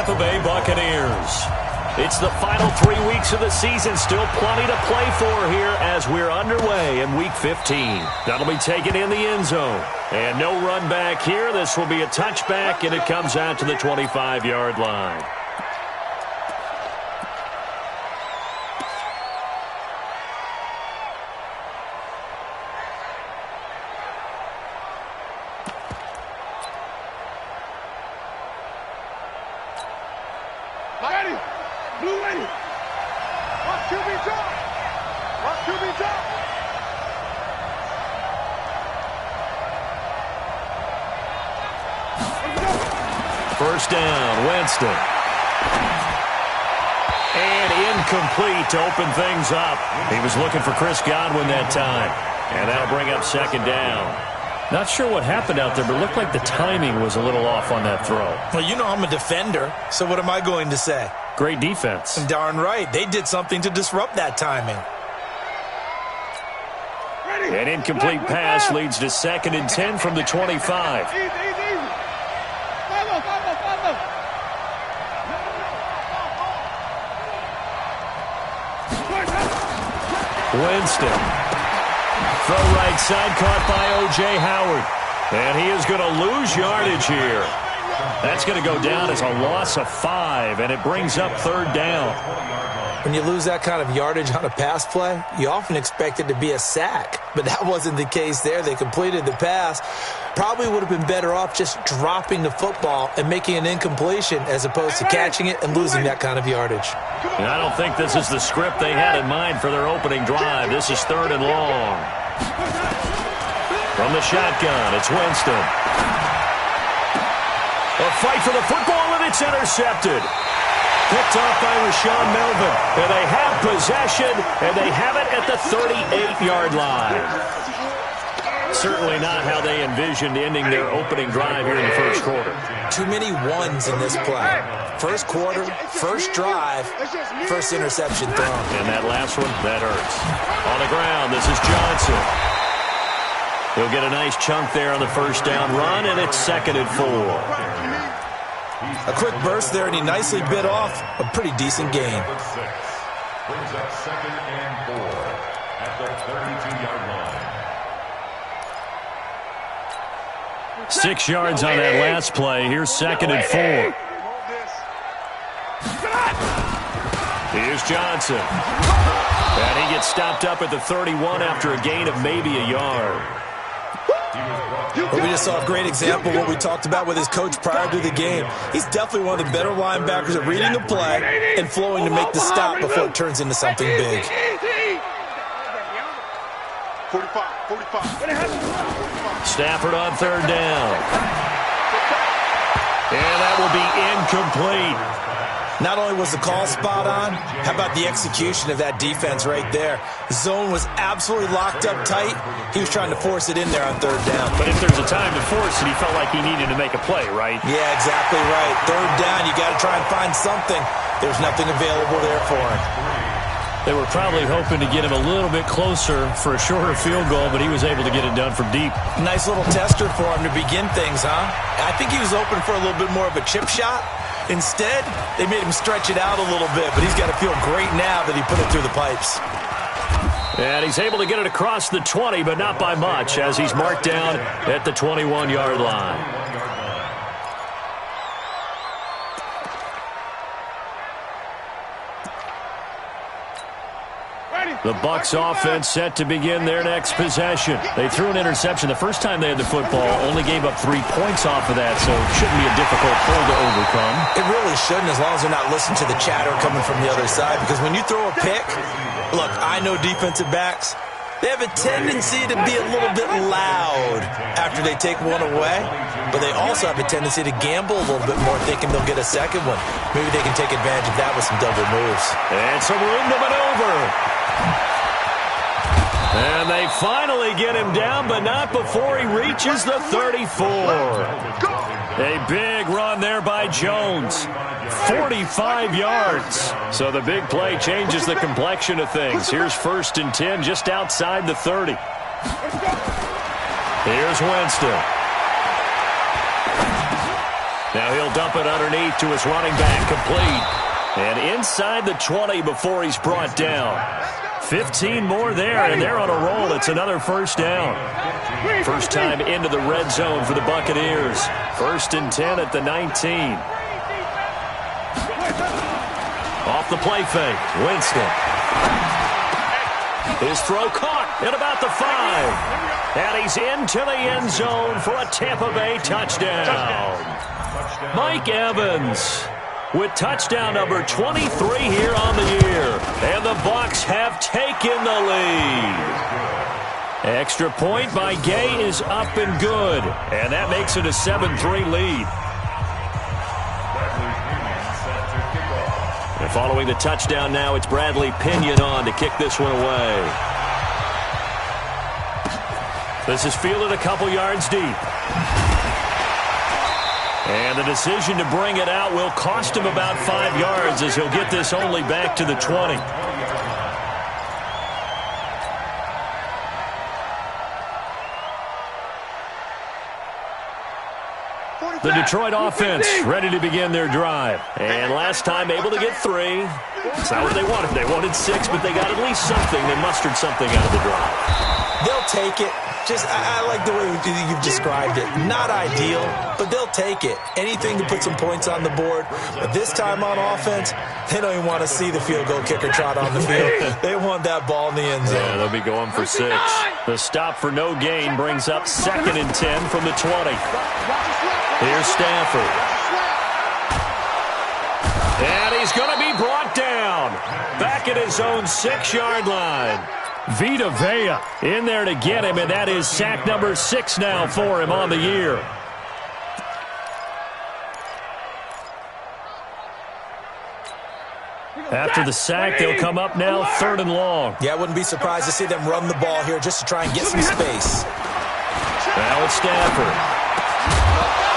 Tampa Bay Buccaneers. It's the final 3 weeks of the season. Still plenty to play for here as we're underway in Week 15. That'll be taken in the end zone. And no run back here. This will be a touchback, and it comes out to the 25-yard line. First down, Winston. And incomplete to open things up. He was looking for Chris Godwin that time. And that'll bring up second down. Not sure what happened out there, but it looked like the timing was a little off on that throw. Well, you know I'm a defender, so what am I going to say? Great defense. Darn right. They did something to disrupt that timing. An incomplete pass leads to 2nd and 10 from the 25. Winston. Throw right side, caught by O.J. Howard. And he is going to lose yardage here. That's going to go down as a loss of 5, and it brings up 3rd down. When you lose that kind of yardage on a pass play, you often expect it to be a sack. But that wasn't the case there. They completed the pass. Probably would have been better off just dropping the football and making an incompletion as opposed to catching it and losing that kind of yardage. And I don't think this is the script they had in mind for their opening drive. This is 3rd and long. From the shotgun, it's Winston. A fight for the football, and it's intercepted. Picked off by Rashawn Melvin. And they have possession, and they have it at the 38-yard line. Certainly not how they envisioned ending their opening drive here in the first quarter. Too many ones in this play. First quarter, first drive, first interception thrown. And that last one, that hurts. On the ground, this is Johnson. He'll get a nice chunk there on the first down run, and it's 2nd and 4. A quick burst there, and he nicely bit off a pretty decent gain. Brings up 2nd and 4 at the 32-yard line. 6 yards on that last play. Here's 2nd and 4. Here's Johnson. And he gets stopped up at the 31 after a gain of maybe a yard. But we just saw a great example of what we talked about with his coach prior to the game. He's definitely one of the better linebackers at reading the play and flowing to make the stop before it turns into something big. 45. Stafford on 3rd down. And that will be incomplete. Not only was the call spot on, how about the execution of that defense right there? Zone was absolutely locked up tight. He was trying to force it in there on 3rd down. But if there's a time to force it, he felt like he needed to make a play, right? Yeah, exactly right. 3rd down, you got to try and find something. There's nothing available there for him. They were probably hoping to get him a little bit closer for a shorter field goal, but he was able to get it done from deep. Nice little tester for him to begin things, huh? I think he was open for a little bit more of a chip shot. Instead, they made him stretch it out a little bit, but he's got to feel great now that he put it through the pipes. And he's able to get it across the 20, but not by much, as he's marked down at the 21-yard line. The Bucs offense set to begin their next possession. They threw an interception the first time they had the football, only gave up 3 points off of that, so it shouldn't be a difficult hole to overcome. It really shouldn't, as long as they're not listening to the chatter coming from the other side, because when you throw a pick, look, I know defensive backs, they have a tendency to be a little bit loud after they take one away, but they also have a tendency to gamble a little bit more thinking they'll get a second one. Maybe they can take advantage of that with some double moves. And some room to maneuver. And they finally get him down, but not before he reaches the 34. A big run there by Jones. 45 yards. So the big play changes the complexion of things. Here's 1st and 10 just outside the 30. Here's Winston. Now he'll dump it underneath to his running back, complete. And inside the 20 before he's brought down. 15 more there, and they're on a roll. It's another first down. First time into the red zone for the Buccaneers. 1st and 10 at the 19. Off the play fake, Winston. His throw caught at about the 5. And he's into the end zone for a Tampa Bay touchdown. Mike Evans with touchdown number 23 here on the year. And the Bucs have taken the lead. Extra point by Gay is up and good. And that makes it a 7-3 lead. And following the touchdown now, it's Bradley Pinion on to kick this one away. This is fielded a couple yards deep. And the decision to bring it out will cost him about 5 yards as he'll get this only back to the 20. The Detroit offense ready to begin their drive. And last time able to get 3. It's not what they wanted. They wanted 6, but they got at least something. They mustered something out of the drive. They'll take it. I like the way you've described it. Not ideal, but they'll take it. Anything to put some points on the board. But this time on offense, they don't even want to see the field goal kicker trot on the field. They want that ball in the end zone. Yeah, they'll be going for 6. The stop for no gain brings up 2nd and 10 from the 20. Here's Stafford. And he's going to be brought down. Back at his own 6-yard line. Vita Vea in there to get him, and that is sack number 6 now for him on the year. After the sack, they'll come up now 3rd and long. Yeah, I wouldn't be surprised to see them run the ball here just to try and get some space. Now it's Stafford.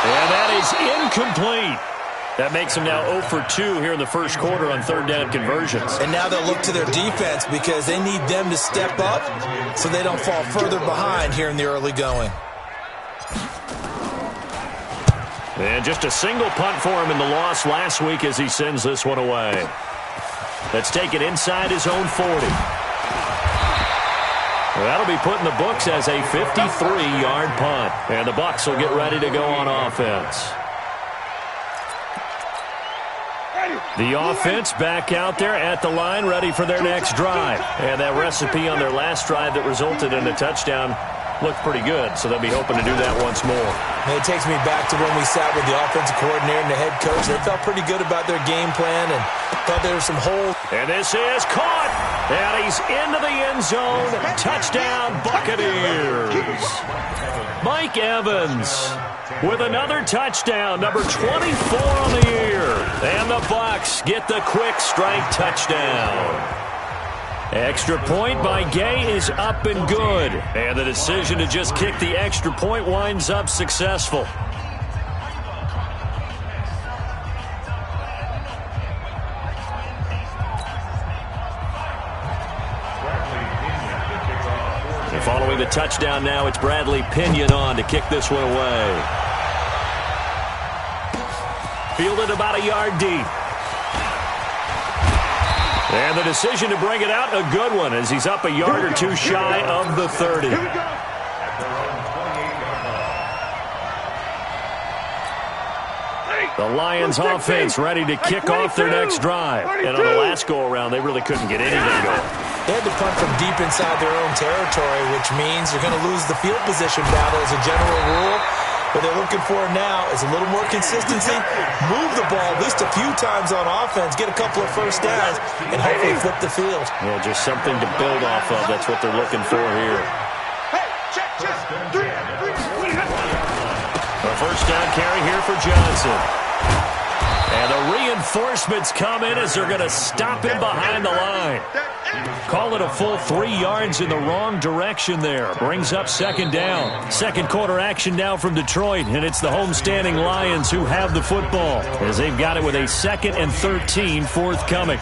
And that is incomplete. That makes them now 0 for 2 here in the first quarter on 3rd down conversions. And now they'll look to their defense because they need them to step up so they don't fall further behind here in the early going. And just a single punt for him in the loss last week as he sends this one away. Let's take it inside his own 40. Well, that'll be put in the books as a 53-yard punt. And the Bucs will get ready to go on offense. The offense back out there at the line, ready for their next drive. And that recipe on their last drive that resulted in a touchdown looked pretty good, so they'll be hoping to do that once more. And it takes me back to when we sat with the offensive coordinator and the head coach. They felt pretty good about their game plan and thought there were some holes. And this is caught. And he's into the end zone. Touchdown, Buccaneers. Mike Evans with another touchdown, number 24 on the year. And the Bucs get the quick strike touchdown. Extra point by Gay is up and good. And the decision to just kick the extra point winds up successful. And following the touchdown now, it's Bradley Pinion on to kick this one away. Fielded about a yard deep. And the decision to bring it out, a good one, as he's up a yard or 2 shy of the 30. The Lions offense ready to kick off their next drive. And on the last go-around, they really couldn't get anything going. They had to punt from deep inside their own territory, which means you're going to lose the field position battle as a general rule. What they're looking for now is a little more consistency, move the ball at least a few times on offense, get a couple of first downs, and hopefully flip the field. Yeah, just something to build off of. That's what they're looking for here. A first down carry here for Johnson. And the reinforcements come in as they're going to stop him behind the line. Call it a full 3 yards in the wrong direction there. Brings up 2nd down. Second quarter action now from Detroit, and it's the homestanding Lions who have the football as they've got it with a 2nd and 13 forthcoming.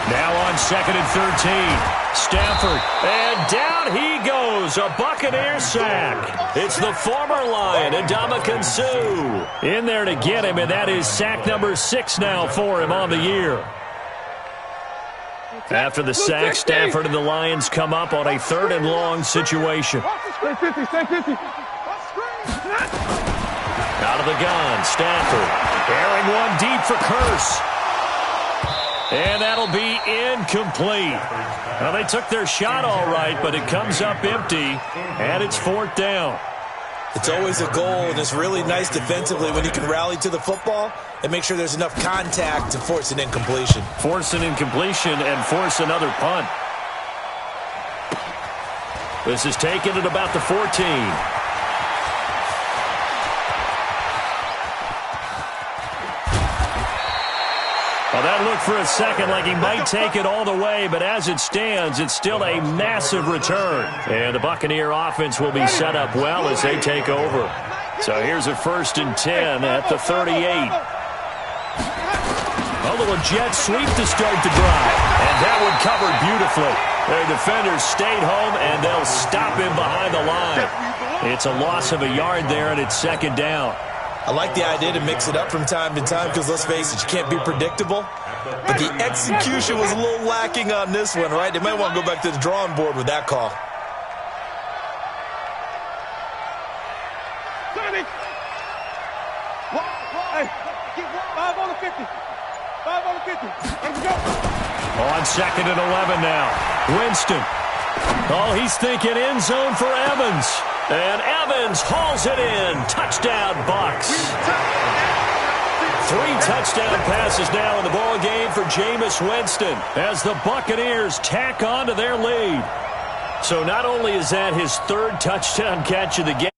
Now on 2nd and 13. Stafford, and down he goes. A Buccaneer sack. It's the former Lion, Ndamukong Suh, in there to get him, and that is sack number 6 now for him on the year. After the sack, Stafford and the Lions come up on a 3rd and long situation. Out of the gun, Stafford, airing one deep for Curse. And that'll be incomplete. Now, they took their shot all right, but it comes up empty, and it's 4th down. It's always a goal, and it's really nice defensively when you can rally to the football and make sure there's enough contact to force an incompletion. Force an incompletion and force another punt. This is taken at about the 14. Well, that looked for a second like he might take it all the way, but as it stands, it's still a massive return. And the Buccaneer offense will be set up well as they take over. So here's a 1st and 10 at the 38. A little jet sweep to start the drive. And that one covered beautifully. Their defenders stayed home, and they'll stop him behind the line. It's a loss of a yard there, and it's 2nd down. I like the idea to mix it up from time to time because, let's face it, you can't be predictable. But the execution was a little lacking on this one, right? They might want to go back to the drawing board with that call. Hey, 5 on the 50. 5 on the 50. Let's go. On 2nd and 11 now. Winston. Oh, he's thinking end zone for Evans. And Evans hauls it in. Touchdown, Bucs. 3 touchdown passes now in the ball game for Jameis Winston as the Buccaneers tack on to their lead. So not only is that his 3rd touchdown catch of the game,